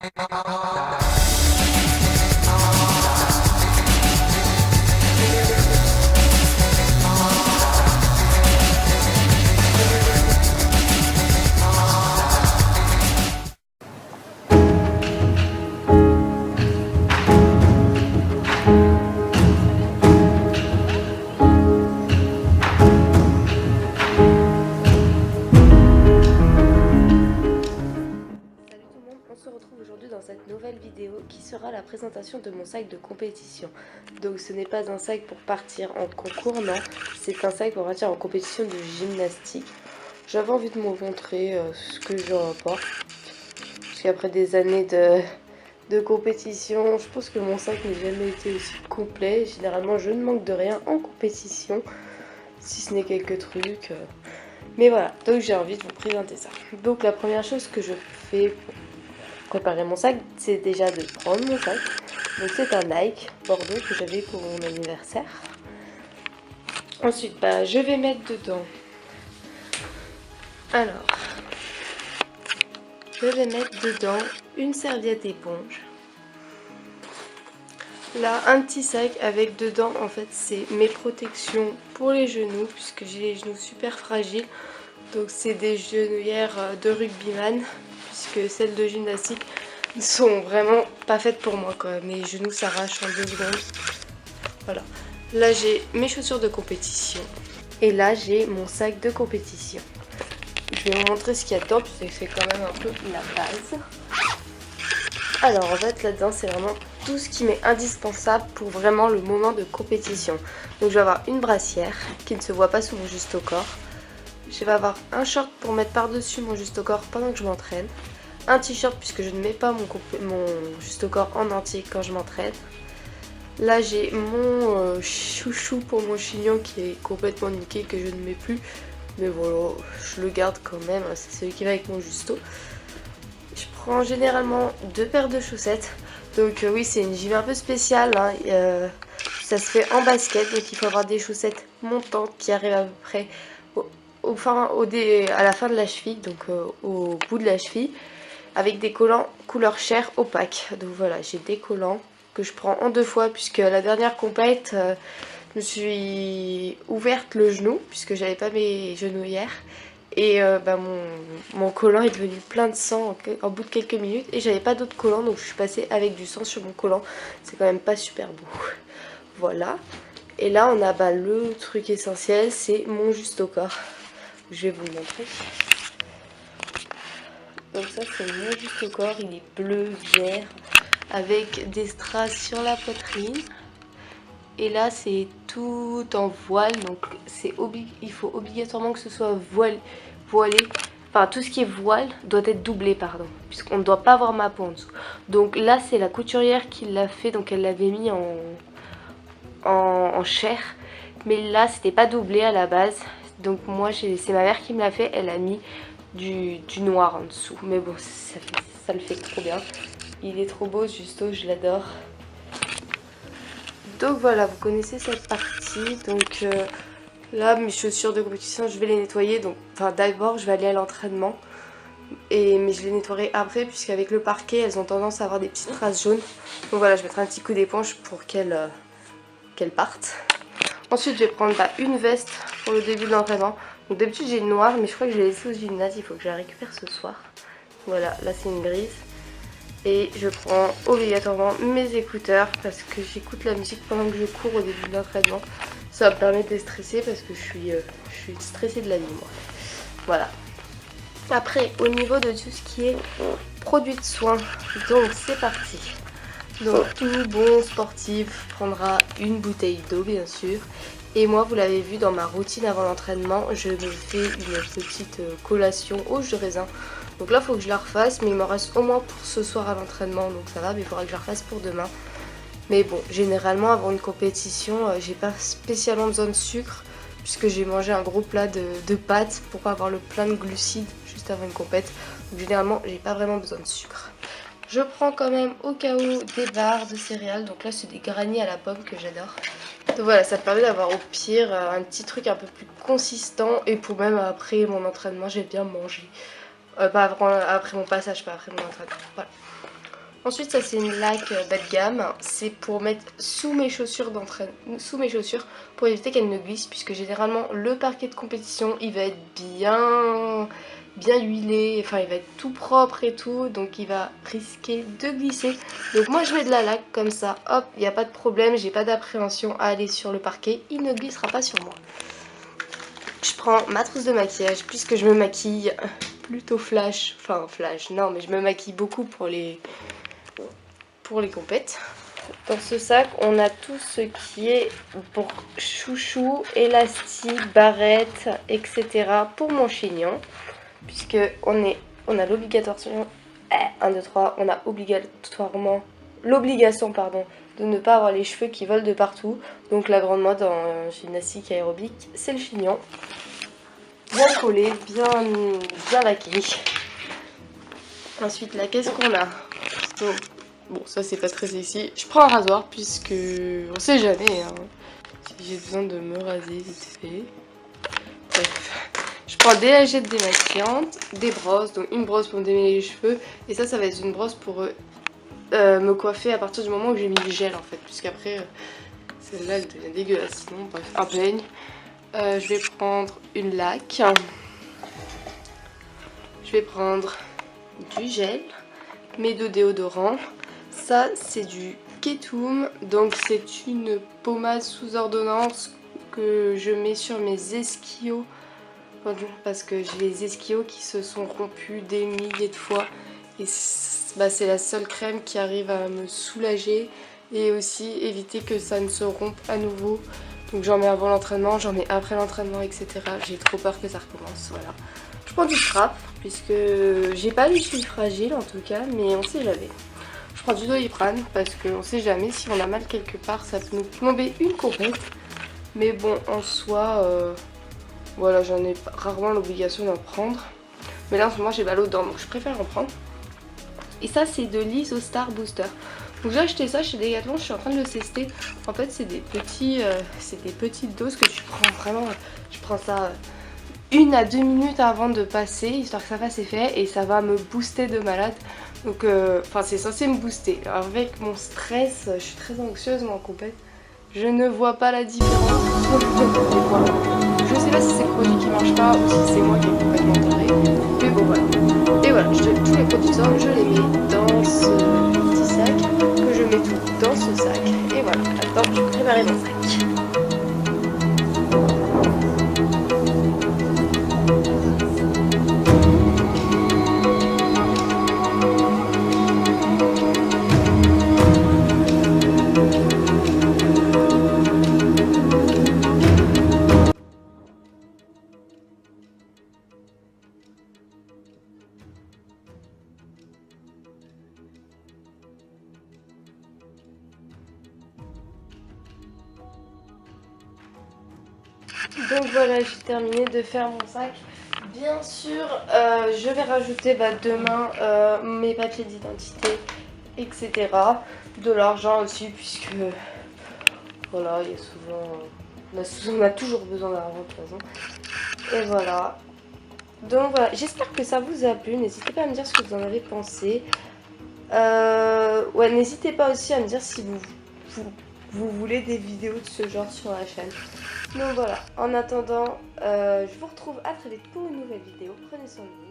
On se retrouve aujourd'hui dans cette nouvelle vidéo qui sera la présentation de mon sac de compétition. Donc ce n'est pas un sac pour partir en concours, non, c'est un sac pour partir en compétition de gymnastique. J'avais envie de vous montrer ce que j'en porte. Parce qu'après des années de compétition, je pense que mon sac n'a jamais été aussi complet. Généralement je ne manque de rien en compétition, si ce n'est quelques trucs. Mais voilà, donc j'ai envie de vous présenter ça. Donc la première chose que je fais pour préparer mon sac, c'est déjà de prendre mon sac. Donc c'est un Nike Bordeaux que j'avais pour mon anniversaire. Ensuite, je vais mettre dedans. Alors, je vais mettre dedans une serviette éponge. Là, un petit sac avec dedans, en fait, c'est mes protections pour les genoux, puisque j'ai les genoux super fragiles. Donc c'est des genouillères de rugbyman, puisque celles de gymnastique ne sont vraiment pas faites pour moi, quoi. Mes genoux s'arrachent en 2 secondes. Voilà. Là j'ai mes chaussures de compétition. Et là j'ai mon sac de compétition. Je vais vous montrer ce qu'il y a dedans, puisque c'est quand même un peu la base. Alors en fait là-dedans c'est vraiment tout ce qui m'est indispensable pour vraiment le moment de compétition. Donc je vais avoir une brassière qui ne se voit pas sous mon juste au corps. Je vais avoir un short pour mettre par-dessus mon juste au corps pendant que je m'entraîne. Un t-shirt puisque je ne mets pas mon juste au corps en entier quand je m'entraîne. Là j'ai mon chouchou pour mon chignon qui est complètement niqué, que je ne mets plus. Mais voilà, je le garde quand même, c'est celui qui va avec mon justo. Je prends généralement 2 paires de chaussettes. Donc oui, c'est une gym un peu spéciale, hein. Ça se fait en basket, donc il faut avoir des chaussettes montantes qui arrivent à peu près à la fin de la cheville, donc au bout de la cheville, avec des collants couleur chair opaque. Donc voilà, j'ai des collants que je prends en 2 fois, puisque la dernière compète, je me suis ouverte le genou, puisque j'avais pas mes genouillères. Et mon collant est devenu plein de sang en bout de quelques minutes. Et j'avais pas d'autres collants, donc je suis passée avec du sang sur mon collant. C'est quand même pas super beau. Voilà. Et là on a le truc essentiel, c'est mon juste au corps. Je vais vous le montrer. Donc ça c'est mon juste au corps, il est bleu, vert, avec des strass sur la poitrine. Et là c'est tout en voile, donc il faut obligatoirement que ce soit voilé. Enfin tout ce qui est voile doit être doublé, pardon, puisqu'on ne doit pas avoir ma peau en dessous. Donc là c'est la couturière qui l'a fait, donc elle l'avait mis en chair. Mais là c'était pas doublé à la base. Donc moi c'est ma mère qui me l'a fait, elle a mis du noir en dessous. Mais bon ça le fait trop bien. Il est trop beau ce justo, je l'adore. Donc voilà, vous connaissez cette partie. Donc là mes chaussures de compétition je vais les nettoyer. Donc d'abord je vais aller à l'entraînement. Mais je les nettoierai après, puisqu'avec le parquet elles ont tendance à avoir des petites traces jaunes. Donc voilà, je mettrai un petit coup d'éponge pour qu'elles partent. Ensuite je vais prendre une veste pour le début de l'entraînement. Donc d'habitude j'ai une noire, mais je crois que je l'ai laissée au gymnase, il faut que je la récupère ce soir. Voilà, là c'est une grise. Et je prends obligatoirement mes écouteurs, parce que j'écoute la musique pendant que je cours au début de l'entraînement. Ça me permet de déstresser, parce que je suis stressée de la vie moi. Voilà. Après au niveau de tout ce qui est produits de soins, donc c'est parti. Donc tout bon sportif prendra une bouteille d'eau bien sûr. Et moi vous l'avez vu dans ma routine avant l'entraînement, je me fais une petite collation au jus de raisin. Donc là il faut que je la refasse, mais il m'en reste au moins pour ce soir à l'entraînement, donc ça va, mais il faudra que je la refasse pour demain. Mais bon, généralement avant une compétition, j'ai pas spécialement besoin de sucre, puisque j'ai mangé un gros plat de pâtes pour pas avoir le plein de glucides juste avant une compète. Donc généralement j'ai pas vraiment besoin de sucre. Je prends quand même au cas où des barres de céréales, donc là c'est des granny à la pomme que j'adore. Donc voilà, ça me permet d'avoir au pire un petit truc un peu plus consistant, et pour même après mon entraînement j'aime bien manger. Pas après mon passage, pas après mon entraînement. Voilà. Ensuite, ça c'est une laque bas de gamme. C'est pour mettre sous mes chaussures pour éviter qu'elles ne glissent, puisque généralement le parquet de compétition il va être bien huilé, enfin il va être tout propre et tout, donc il va risquer de glisser. Donc moi je mets de la laque comme ça, hop, il n'y a pas de problème, j'ai pas d'appréhension à aller sur le parquet, il ne glissera pas sur moi. Je prends ma trousse de maquillage puisque je me maquille plutôt flash, non mais je me maquille beaucoup pour les compètes. Dans ce sac on a tout ce qui est pour chouchou, élastique, barrette, etc. pour mon chignon. Puisque on a l'obligation, 1, 2, 3, on a obligatoirement l'obligation de ne pas avoir les cheveux qui volent de partout. Donc la grande mode en gymnastique aérobique, c'est le chignon. Bien collé, bien laqué. Ensuite là, qu'est-ce qu'on a? Bon, ça c'est pas très sexy. Je prends un rasoir puisque on sait jamais hein, si j'ai besoin de me raser vite fait. Bref. Je prends des lagettes démaquillantes, des brosses, donc une brosse pour me démêler les cheveux et ça va être une brosse pour me coiffer à partir du moment où j'ai mis du gel en fait, puisqu'après celle-là elle devient dégueulasse sinon, bref, un peigne. Je vais prendre une laque, je vais prendre du gel, mes 2 déodorants, ça c'est du Ketum, donc c'est une pommade sous ordonnance que je mets sur mes esquillots. Parce que j'ai les esquillots qui se sont rompus des milliers de fois et c'est la seule crème qui arrive à me soulager et aussi éviter que ça ne se rompe à nouveau. Donc j'en mets avant l'entraînement, j'en mets après l'entraînement, etc. J'ai trop peur que ça recommence, voilà. Je prends du strap puisque j'ai pas du tout fragile en tout cas, mais on sait jamais. Je prends du Doliprane parce qu'on sait jamais, si on a mal quelque part ça peut nous plomber une compète. Mais bon en soi... voilà, j'en ai rarement l'obligation d'en prendre. Mais là en ce moment j'ai mal aux dents donc je préfère en prendre. Et ça c'est de l'Isostar Booster. Donc j'ai acheté ça chez Decathlon, je suis en train de le tester. En fait c'est des petites doses que tu prends vraiment. Je prends ça 1 à 2 minutes avant de passer, histoire que ça fasse effet. Et ça va me booster de malade. Donc c'est censé me booster. Avec mon stress, je suis très anxieuse moi en compète. Je ne vois pas la différence. Je sais pas si c'est le produit qui marche pas ou si c'est moi qui est complètement taré. Mais bon voilà. Et voilà, tous les produits je les mets dans ce petit sac. Que je mets tout dans ce sac. Et voilà, maintenant je vais préparer mon sac. Donc voilà, j'ai terminé de faire mon sac. Bien sûr, je vais rajouter demain mes papiers d'identité, etc. De l'argent aussi, puisque voilà, il y a souvent, on a toujours besoin d'argent de toute façon. Et voilà. Donc voilà, j'espère que ça vous a plu. N'hésitez pas à me dire ce que vous en avez pensé. Ouais, n'hésitez pas aussi à me dire si vous voulez des vidéos de ce genre sur la chaîne. Donc voilà, en attendant, je vous retrouve à très vite pour une nouvelle vidéo. Prenez soin de vous.